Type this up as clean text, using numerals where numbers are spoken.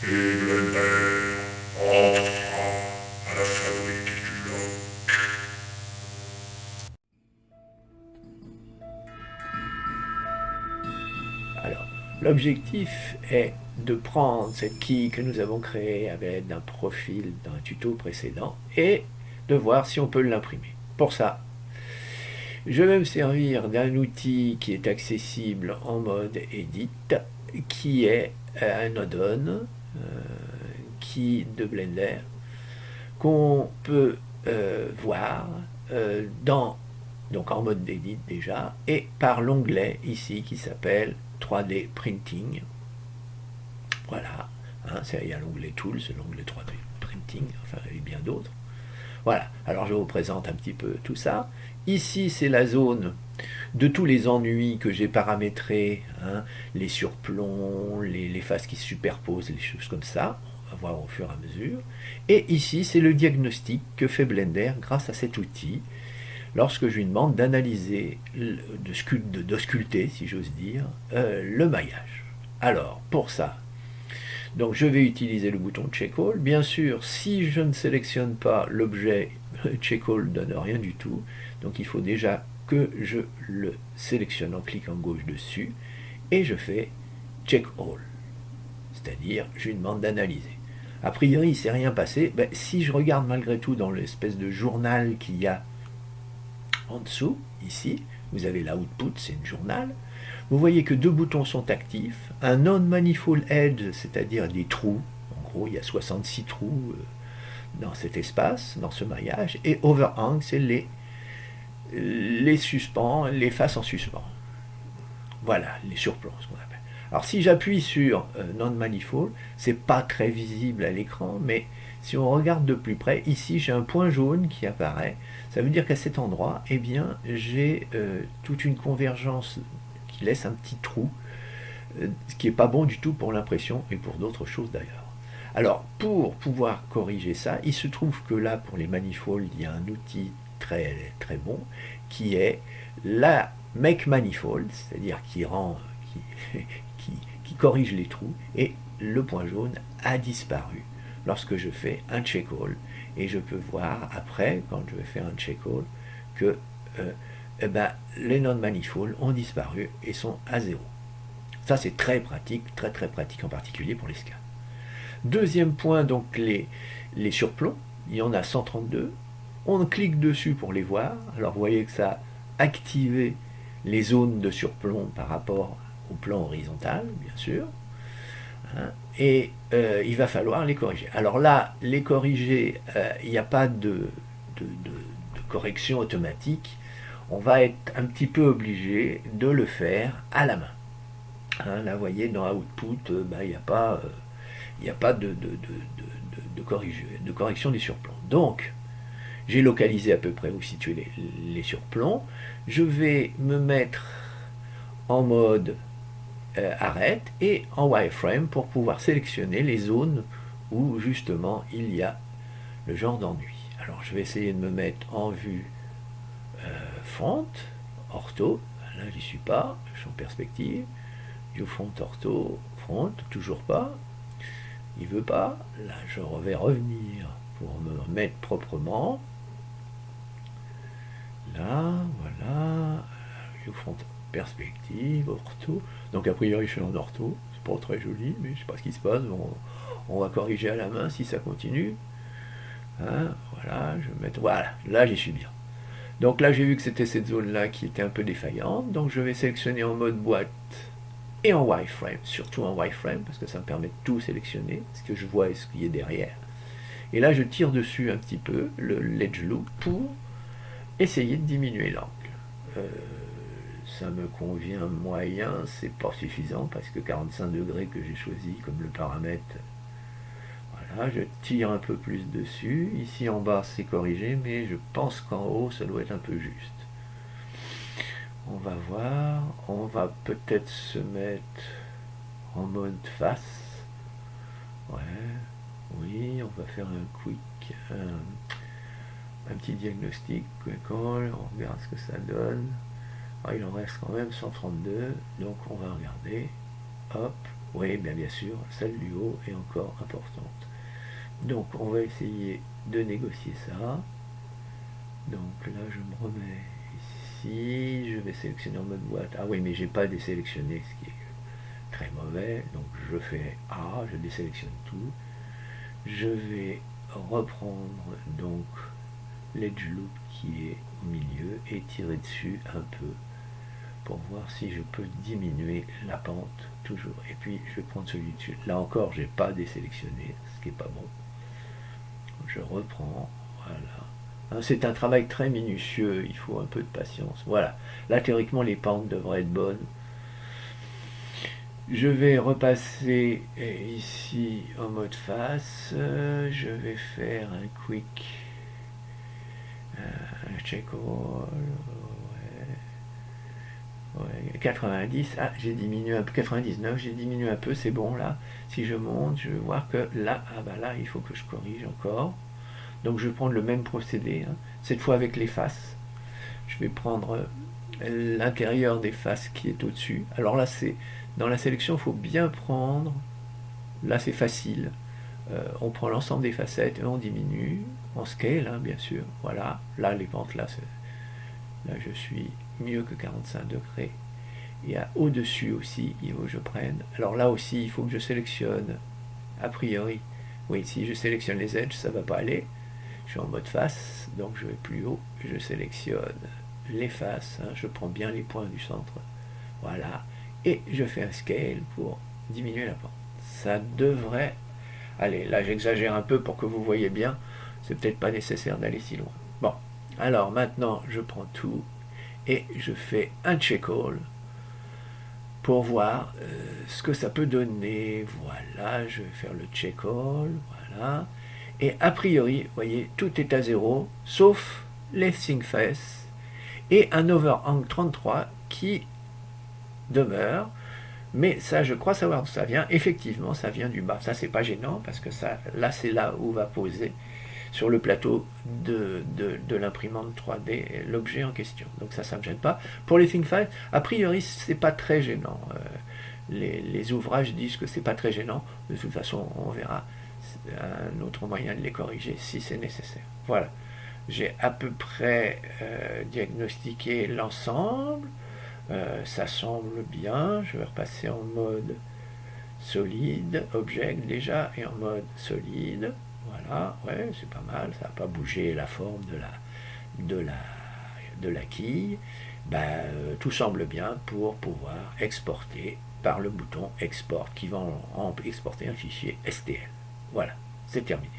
Et Blender entrera à la fabrique du Loch. Alors, l'objectif est de prendre cette quille que nous avons créée avec un profil d'un tuto précédent et de voir si on peut l'imprimer. Pour ça, je vais me servir d'un outil qui est accessible en mode Edit, qui est un add-on de Blender qu'on peut voir donc en mode Edit déjà, et par l'onglet ici qui s'appelle 3D Printing. Voilà, hein, il y a l'onglet Tools, l'onglet 3D Printing, enfin il y a bien d'autres. Voilà, alors je vous présente un petit peu tout ça. Ici, c'est la zone de tous les ennuis que j'ai paramétrés, hein, les surplombs, les faces qui se superposent, les choses comme ça. On va voir au fur et à mesure. Et ici, c'est le diagnostic que fait Blender grâce à cet outil lorsque je lui demande d'analyser, d'ausculter, si j'ose dire, le maillage. Alors, pour ça, donc je vais utiliser le bouton Check All. Bien sûr, si je ne sélectionne pas l'objet, Check All ne donne rien du tout. Donc il faut déjà que je le sélectionne en cliquant gauche dessus. Et je fais Check All. C'est-à-dire, je lui demande d'analyser. A priori, il ne s'est rien passé. Ben, si je regarde malgré tout dans l'espèce de journal qu'il y a en dessous, ici, vous avez l'output, c'est une journal. Vous voyez que deux boutons sont actifs. Un non-manifold edge, c'est-à-dire des trous. En gros, il y a 66 trous dans cet espace, dans ce maillage. Et overhang, c'est les suspens, les faces en suspens. Voilà, les surplombs, ce qu'on appelle. Alors si j'appuie sur non-manifold, c'est pas très visible à l'écran, mais si on regarde de plus près, ici j'ai un point jaune qui apparaît. Ça veut dire qu'à cet endroit, eh bien, j'ai toute une convergence qui laisse un petit trou, ce qui n'est pas bon du tout pour l'impression et pour d'autres choses d'ailleurs. Alors, pour pouvoir corriger ça, il se trouve que là, pour les manifolds, il y a un outil très, très bon qui est la Make Manifold, c'est-à-dire qui rend, qui corrige les trous, et le point jaune a disparu lorsque je fais un check all. Et je peux voir après, quand je vais faire un check all, que eh ben, les non-manifolds ont disparu et sont à zéro. Ça, c'est très pratique, très très pratique en particulier pour les scans. Deuxième point, donc les surplombs, il y en a 132. On clique dessus pour les voir. Alors vous voyez que ça a activé les zones de surplomb par rapport au plan horizontal, bien sûr. Hein, et il va falloir les corriger. Alors là, les corriger, il n'y a pas de correction automatique. On va être un petit peu obligé de le faire à la main. Hein, là, vous voyez, dans Output, il n'y a pas, de correction des surplombs. Donc, j'ai localisé à peu près où situer les surplombs. Je vais me mettre en mode arrête et en wireframe pour pouvoir sélectionner les zones où justement il y a le genre d'ennui. Alors je vais essayer de me mettre en vue front, ortho. Là j'y suis pas, je suis en perspective. View front, ortho, front, toujours pas. Il veut pas. Là je vais revenir pour me mettre proprement. Là, voilà. View front, perspective, ortho. Donc a priori je suis en ortho, c'est pas très joli, mais je sais pas ce qui se passe, on va corriger à la main si ça continue. Hein, voilà, je vais mettre. Voilà, là j'y suis bien. Donc là j'ai vu que c'était cette zone-là qui était un peu défaillante, donc je vais sélectionner en mode boîte et en wireframe, surtout en wireframe, parce que ça me permet de tout sélectionner, ce que je vois et ce qui est derrière. Et là je tire dessus un petit peu, l'edge loop, pour essayer de diminuer l'angle. Ça me convient moyen, c'est pas suffisant parce que 45 degrés que j'ai choisi comme le paramètre, voilà, je tire un peu plus dessus. Ici en bas c'est corrigé, mais je pense qu'en haut ça doit être un peu juste. On va voir, on va peut-être se mettre en mode face. Ouais, oui, on va faire un quick, un petit diagnostic, on regarde ce que ça donne. Ah, il en reste quand même 132, donc on va regarder. Hop, Oui, bien sûr, celle du haut est encore importante. Donc on va essayer de négocier ça. Donc là je me remets ici, je vais sélectionner en mode boîte. Ah oui, mais j'ai pas désélectionné, ce qui est très mauvais. Donc je fais A, je désélectionne tout. Je vais reprendre donc l'edge loop qui est au milieu et tirer dessus un peu pour voir si je peux diminuer la pente toujours. Et puis je vais prendre celui dessus. Là encore, j'ai pas désélectionné, ce qui est pas bon. Je reprends, voilà. C'est un travail très minutieux, il faut un peu de patience. Voilà. Là, théoriquement, les pentes devraient être bonnes. Je vais repasser ici en mode face. Je vais faire un quick check all. Ouais, 90. Ah, j'ai diminué un peu. 99, j'ai diminué un peu. C'est bon là. Si je monte, je vais voir que là, ah bah là, il faut que je corrige encore. Donc je vais prendre le même procédé, hein, cette fois avec les faces. Je vais prendre l'intérieur des faces qui est au-dessus. Alors là, c'est dans la sélection, il faut bien prendre. Là, c'est facile. On prend l'ensemble des facettes et on diminue en scale, hein, bien sûr. Voilà. Là, les pentes, là, je suis mieux que 45 degrés. Et au-dessus aussi, il faut que je prenne. Alors là aussi, il faut que je sélectionne, a priori. Oui, si je sélectionne les edges, ça ne va pas aller. Je suis en mode face, donc je vais plus haut, je sélectionne les faces, hein, je prends bien les points du centre, voilà, et je fais un scale pour diminuer la pente. Ça devrait aller, là j'exagère un peu pour que vous voyez bien, c'est peut-être pas nécessaire d'aller si loin. Bon, alors maintenant je prends tout et je fais un check all pour voir ce que ça peut donner. Voilà, je vais faire le check all, voilà. Et a priori, vous voyez, tout est à 0, sauf les think face et un overhang 33 qui demeure. Mais ça, je crois savoir d'où ça vient. Effectivement, ça vient du bas. Ça, c'est pas gênant parce que ça, là, c'est là où va poser sur le plateau de l'imprimante 3D l'objet en question. Donc ça me gêne pas. Pour les ThinkFiles, a priori, c'est pas très gênant. Les ouvrages disent que c'est pas très gênant. De toute façon, on verra un autre moyen de les corriger si c'est nécessaire. Voilà. J'ai à peu près diagnostiqué l'ensemble. Ça semble bien. Je vais repasser en mode solide, object déjà, et en mode solide. Voilà, ouais, c'est pas mal, ça n'a pas bougé la forme de la quille. Tout semble bien pour pouvoir exporter par le bouton export qui va exporter un fichier STL. Voilà, c'est terminé.